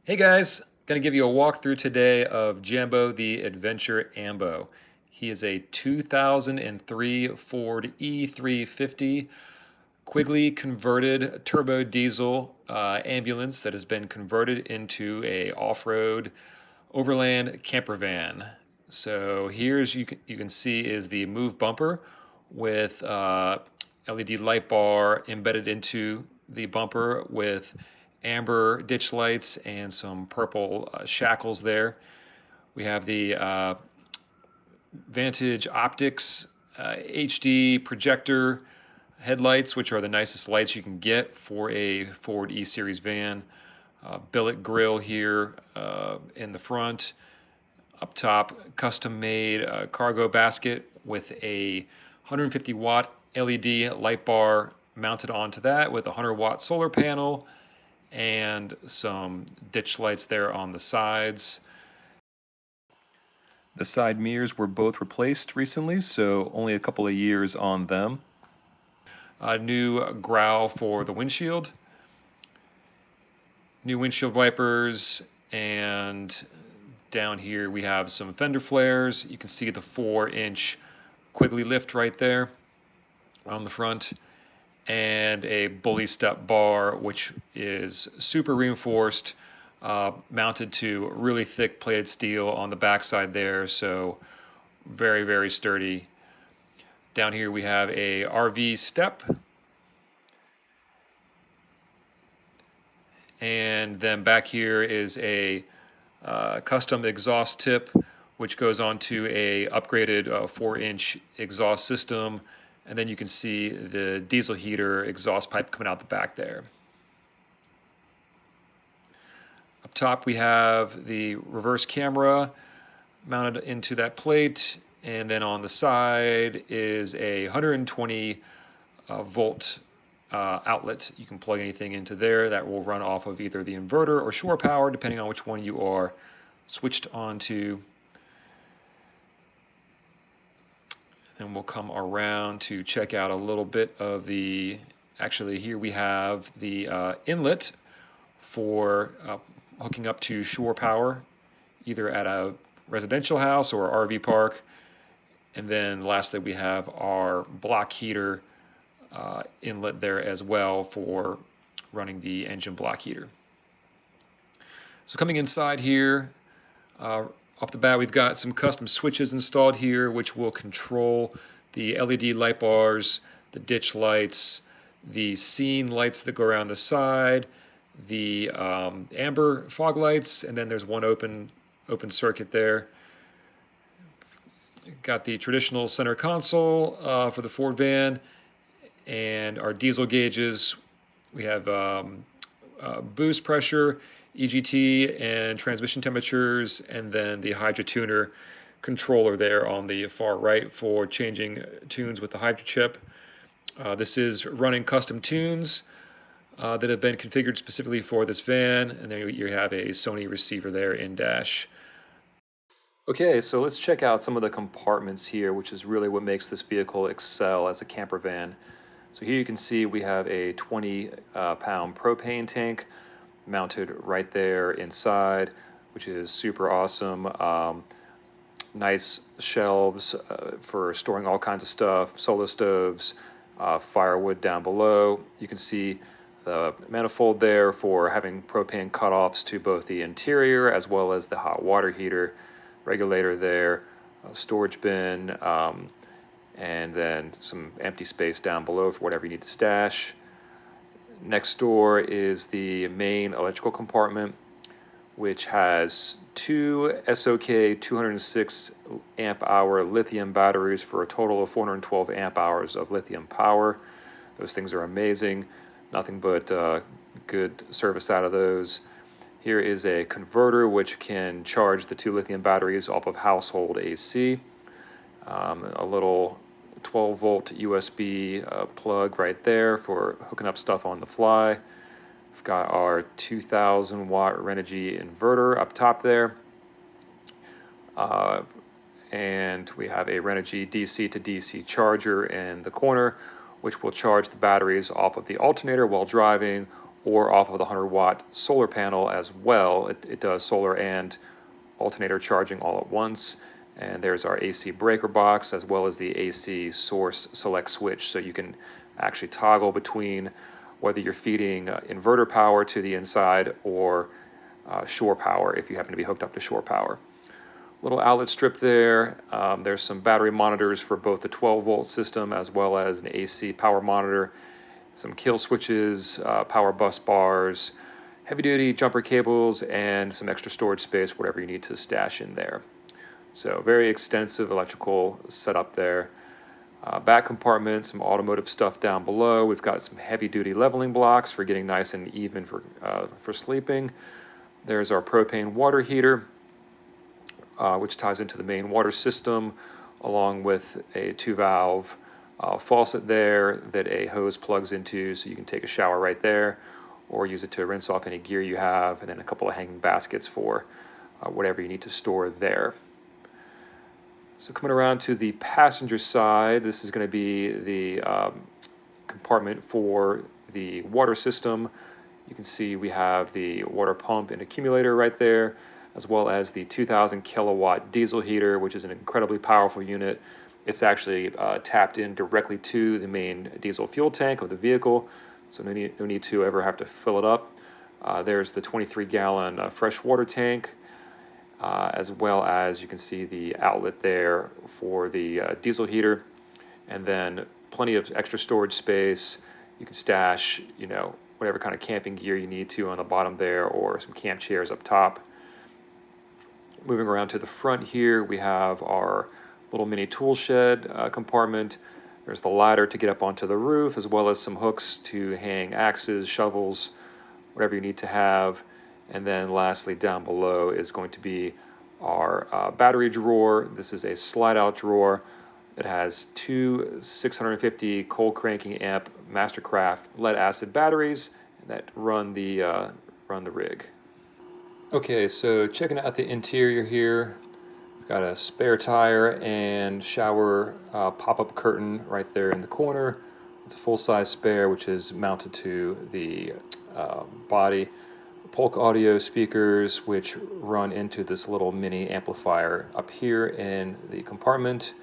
Hey guys, gonna give you a walkthrough today of Jambo the Adventure Ambo. He is a 2003 Ford E-350 Quigley converted turbo diesel ambulance that has been converted into a off-road Overland camper van. So here's you can see is the move bumper with LED light bar embedded into the bumper with amber ditch lights and some purple shackles there. We have the Vantage Optics HD projector headlights, which are the nicest lights you can get for a Ford E-Series van. Billet grille here in the front. Up top, custom-made cargo basket with a 150 watt LED light bar mounted onto that with a 100-watt solar panel and some ditch lights there on the sides. The side mirrors were both replaced recently, so only a couple of years on them. A new growl for the windshield, new windshield wipers, and down here we have some fender flares. You can see the 4-inch Quigley lift right there on the front, and a bully step bar, which is super reinforced, mounted to really thick plated steel on the backside there, so very, very sturdy. Down here we have a RV step, and then back here is a custom exhaust tip, which goes onto a upgraded 4-inch exhaust system, and then you can see the diesel heater exhaust pipe coming out the back there. Up top we have the reverse camera mounted into that plate, and then on the side is a 120 volt outlet. You can plug anything into there that will run off of either the inverter or shore power, depending on which one you are switched onto. Then we'll come around to check out a little bit of the, actually here we have the inlet for hooking up to shore power, either at a residential house or RV park. And then lastly, we have our block heater inlet there as well for running the engine block heater. So coming inside here, off the bat, we've got some custom switches installed here, which will control the LED light bars, the ditch lights, the scene lights that go around the side, the amber fog lights, and then there's one open circuit there. Got the traditional center console for the Ford van, and our diesel gauges. We have boost pressure, EGT, and transmission temperatures, and then the Hydro Tuner controller there on the far right for changing tunes with the Hydro chip. This is running custom tunes that have been configured specifically for this van, and then you have a Sony receiver there in dash. Okay, so let's check out some of the compartments here, which is really what makes this vehicle excel as a camper van. So here you can see we have a 20-pound propane tank mounted right there inside, which is super awesome. Nice shelves for storing all kinds of stuff, solo stoves, firewood down below. You can see the manifold there for having propane cutoffs to both the interior as well as the hot water heater regulator there, storage bin, and then some empty space down below for whatever you need to stash. Next door is the main electrical compartment, which has two SOK 206 amp hour lithium batteries for a total of 412 amp hours of lithium power. Those things are amazing. Nothing but good service out of those. Here is a converter which can charge the two lithium batteries off of household AC. A little 12-volt USB plug right there for hooking up stuff on the fly. We've got our 2,000 watt Renogy inverter up top there. And we have a Renogy DC to DC charger in the corner, which will charge the batteries off of the alternator while driving, or off of the 100-watt solar panel as well. It does solar and alternator charging all at once. And there's our AC breaker box as well as the AC source select switch, so you can actually toggle between whether you're feeding inverter power to the inside or shore power if you happen to be hooked up to shore power. Little outlet strip there. There's some battery monitors for both the 12-volt system as well as an AC power monitor, some kill switches, power bus bars, heavy-duty jumper cables, and some extra storage space, whatever you need to stash in there. So very extensive electrical setup there. Back compartment, some automotive stuff down below. We've got some heavy-duty leveling blocks for getting nice and even for sleeping. There's our propane water heater, which ties into the main water system, along with a 2-valve faucet there that a hose plugs into, so you can take a shower right there, or use it to rinse off any gear you have, and then a couple of hanging baskets for whatever you need to store there. So coming around to the passenger side, this is going to be the compartment for the water system. You can see we have the water pump and accumulator right there, as well as the 2,000 kilowatt diesel heater, which is an incredibly powerful unit. It's actually tapped in directly to the main diesel fuel tank of the vehicle, so no need to ever have to fill it up. There's the 23-gallon fresh water tank, as well as you can see the outlet there for the diesel heater, and then plenty of extra storage space. You can stash, whatever kind of camping gear you need to on the bottom there, or some camp chairs up top. Moving around to the front here, we have our little mini tool shed compartment. There's the ladder to get up onto the roof, as well as some hooks to hang axes, shovels, whatever you need to have. And then lastly, down below is going to be our battery drawer. This is a slide-out drawer. It has two 650 cold cranking amp Mastercraft lead-acid batteries that run the rig. Okay, so checking out the interior here, we've got a spare tire and shower pop-up curtain right there in the corner. It's a full-size spare, which is mounted to the body. Polk audio speakers, which run into this little mini amplifier up here in the compartment.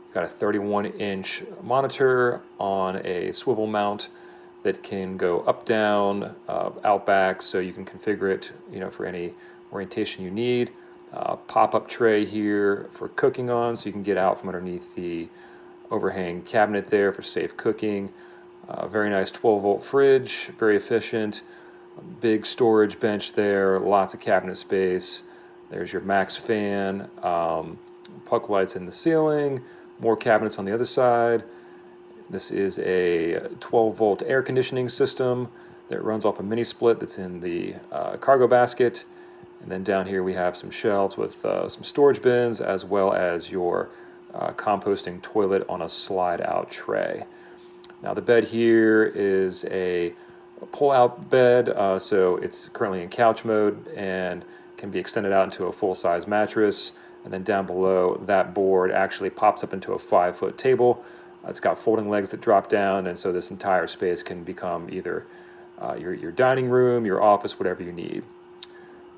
We've got a 31-inch monitor on a swivel mount that can go up, down, out, back, so you can configure it, for any orientation you need. Pop-up tray here for cooking on, so you can get out from underneath the overhang cabinet there for safe cooking. Very nice 12-volt fridge, very efficient. Big storage bench there, lots of cabinet space. There's your max fan, puck lights in the ceiling, more cabinets on the other side. This is a 12-volt air conditioning system that runs off a mini split that's in the cargo basket. And then down here we have some shelves with some storage bins, as well as your composting toilet on a slide-out tray. Now the bed here is a pull-out bed, so it's currently in couch mode and can be extended out into a full-size mattress. And then down below, that board actually pops up into a 5-foot table. It's got folding legs that drop down, and so this entire space can become either your dining room, your office, whatever you need.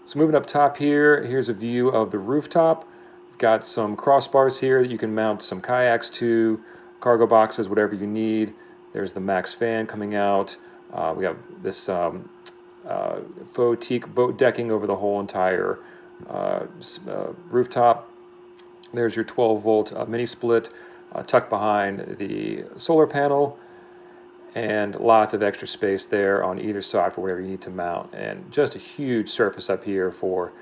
So moving up top here, here's a view of the rooftop. We've got some crossbars here that you can mount some kayaks to, cargo boxes, whatever you need. There's the max fan coming out. We have this faux teak boat decking over the whole entire rooftop. There's your 12-volt mini split tucked behind the solar panel, and lots of extra space there on either side for whatever you need to mount, and just a huge surface up here for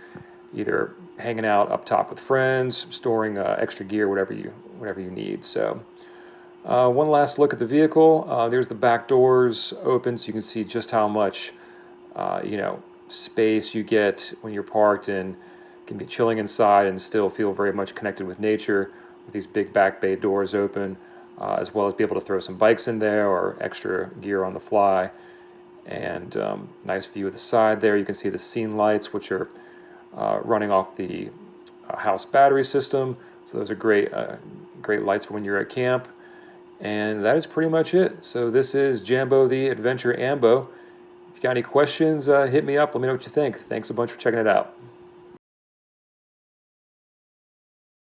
either hanging out up top with friends, storing extra gear, whatever you need. So one last look at the vehicle. There's the back doors open, so you can see just how much space you get when you're parked, and can be chilling inside and still feel very much connected with nature with these big back bay doors open, as well as be able to throw some bikes in there or extra gear on the fly. And nice view of the side there. You can see the scene lights, which are running off the house battery system. So those are great lights for when you're at camp. And that is pretty much it. So this is Jambo the Adventure Ambo, If you got any questions, hit me up. Let me know what you think. Thanks a bunch for checking it out.